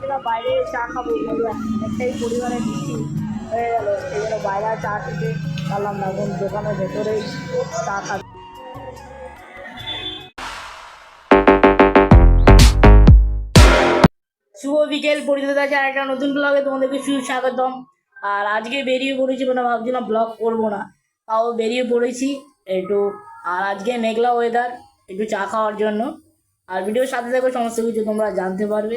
ভাবছিলাম বাইরে চা খাবো, কিন্তু অনেকটাই পরিমাণে বৃষ্টি হয়ে গেল, সেই জন্য বাইরে চা খেতে পারলাম না। এখন দোকানের ভেতরেই চা খাচ্ছি। শুভ বিকেল, পরিচিত আছে আর একটা নতুন ব্লগে তোমাদেরকে সুস্বাগতম। আর আজকে বেরিয়ে পড়েছি, মানে ভাবছিলাম ব্লগ করবো না, তাও বেরিয়ে পড়েছি একটু। আর আজকে মেঘলা ওয়েদার, একটু চা খাওয়ার জন্য। আর ভিডিওর সাথে থাকো, সমস্ত কিছু তোমরা জানতে পারবে।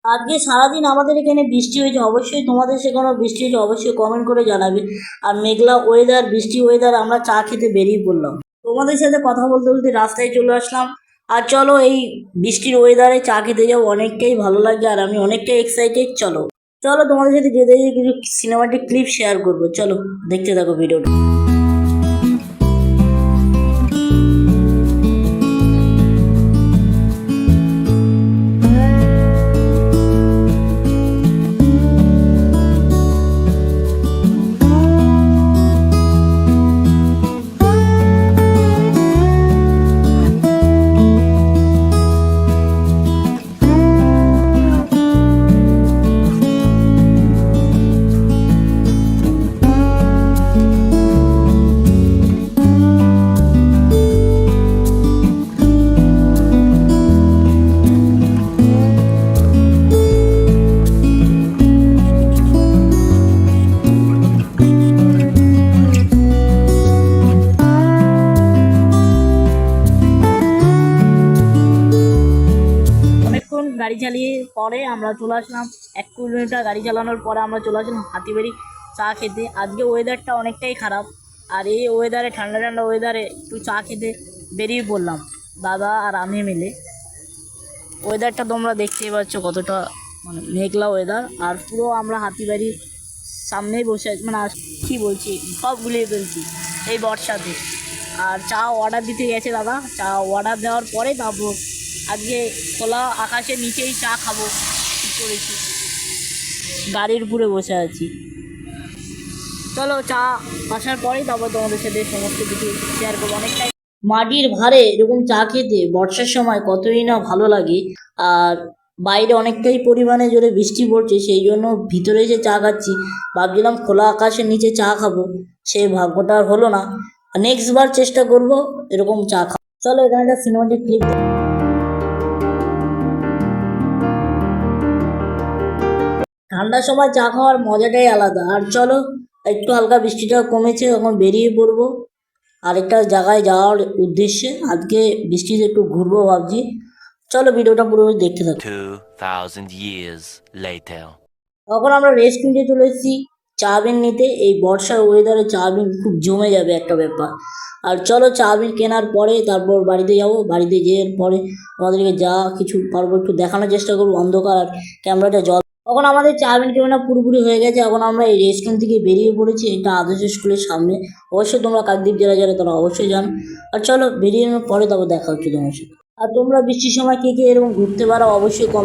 আজকে সারাদিন আমাদের এখানে বৃষ্টি হয়েছে, অবশ্যই তোমাদের সেখানে বৃষ্টি হয়েছে, অবশ্যই কমেন্ট করে জানাবে। আর মেঘলা ওয়েদার, বৃষ্টি ওয়েদার, আমরা চা খেতে বেরিয়ে পড়লাম। তোমাদের সাথে কথা বলতে বলতে রাস্তায় চলে আসলাম। আর চলো এই বৃষ্টির ওয়েদারে চা খেতে যাবো, অনেকটাই ভালো লাগে আর আমি অনেকটাই এক্সাইটেড। চলো চলো তোমাদের সাথে যেতে যেতে কিছু সিনেমাটিক ক্লিপ শেয়ার করবো, চলো দেখতে থাকো ভিডিওটা। গাড়ি চালিয়ে পরে আমরা চলে আসলাম, 1 কিলোমিটার গাড়ি চালানোর পরে আমরা চলে আসলাম হাতিবাড়ি চা খেতে। আজকে ওয়েদারটা অনেকটাই খারাপ, আর এই ওয়েদারে, ঠান্ডা ঠান্ডা ওয়েদারে একটু চা খেতে বেরিয়ে পড়লাম দাদা আর আমি মিলে। ওয়েদারটা তোমরা দেখতেই পাচ্ছ কতটা মানে মেঘলা ওয়েদার। আর পুরো আমরা হাতিবাড়ির সামনেই বসে আছি, মানে কী বলছি, সব গুলিয়ে ফেলছি এই বর্ষাতে। আর চা অর্ডার দিতে গেছে দাদা, চা অর্ডার দেওয়ার পরে তারপর আজকে খোলা আকাশের নিচেই চা খাবো ঠিক করেছি, গাড়ির উপরে বসে আছি। চলো চা আসার পরেই তারপর তোমাদের সাথে সমস্ত কিছু শেয়ার করবো। অনেকটাই মাটির ভারে এরকম চা খেতে বর্ষার সময় কতই না ভালো লাগে। আর বাইরে অনেকটাই পরিমাণে জোরে বৃষ্টি পড়ছে, সেই জন্য ভিতরে এসে চা খাচ্ছি। ভাবছিলাম খোলা আকাশের নিচে চা খাবো, সেই ভাগ্যটা আর হলো না। নেক্সট বার চেষ্টা করব এরকম চা খাবো। চলো এখানে একটা সিনেমাটিক ক্লিপ। ঠান্ডার সময় চা খাওয়ার মজাটাই আলাদা। আর চলো একটু হালকা বৃষ্টিটা কমেছে, এখন বেরিয়ে পড়বো আরেকটা জায়গায় যাওয়ার উদ্দেশ্যে। আজকে বৃষ্টিতে একটু ঘুরবো ভাবছি। চলো ভিডিওটা পুরো দেখতে থাকো। 2000 years later. এখন আমরা রেস্টুরেন্টে চলে এসেছি চাউমিন নিতে। এই বর্ষার ওয়েদারে চাউমিন খুব জমে যাবে একটা ব্যাপার। আর চলো চাউমিন কেনার পরে তারপর বাড়িতে যাবো। বাড়িতে যাওয়ার পরে আমাদেরকে যা কিছু পারবো একটু দেখানোর চেষ্টা করবো, অন্ধকার আর ক্যামেরাটা জল। তখন আমাদের চাউমিন কেনা পুরোপুরি হয়ে গেছে। এখন আমরা এই রেস্টুরেন্ট থেকে বেরিয়ে পড়েছি, এটা আদর্শ স্কুলের সামনে। অবশ্যই তোমরা কাকদ্বীপ যারা যারা তারা অবশ্যই জানো। আর চলো বেরিয়ে পরে তারপর দেখা হচ্ছে তোমার সাথে। আর তোমরা বৃষ্টির সময় কে কে এরকম ঘুরতে পারো অবশ্যই কম।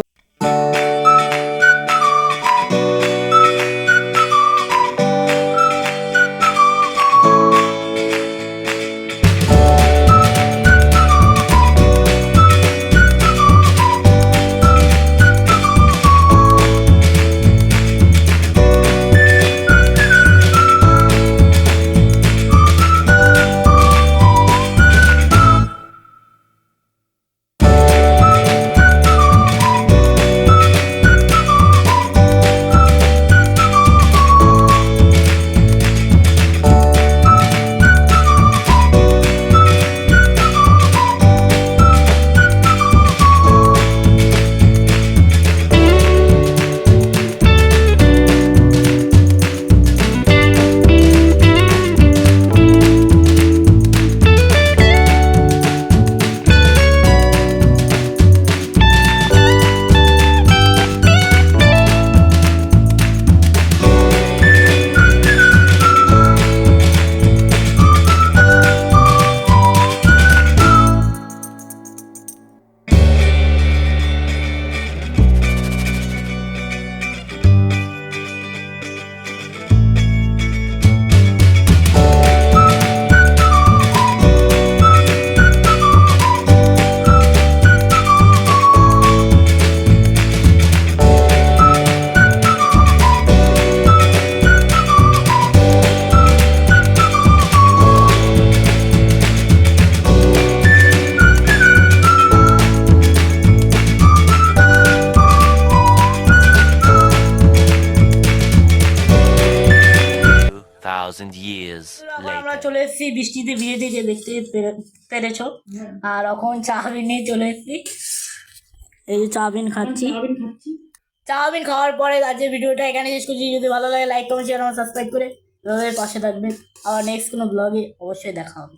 2,000 years এখন আমরা later. চলে এসেছি বৃষ্টিতে ভিজে যে দেখতে পেরেছো। আর এখন চাউমিন নিয়ে চলে এসেছি, এই যে চাউমিন খাচ্ছি। চাউমিন খাওয়ার পরে আজকে ভিডিওটা এখানে শেষ করছি। যদি ভালো লাগে লাইক কমেন্ট শেয়ার আমার সাবস্ক্রাইব করে এভাবে পাশে থাকবেন। আবার নেক্সট কোনো ব্লগে অবশ্যই দেখা হবে।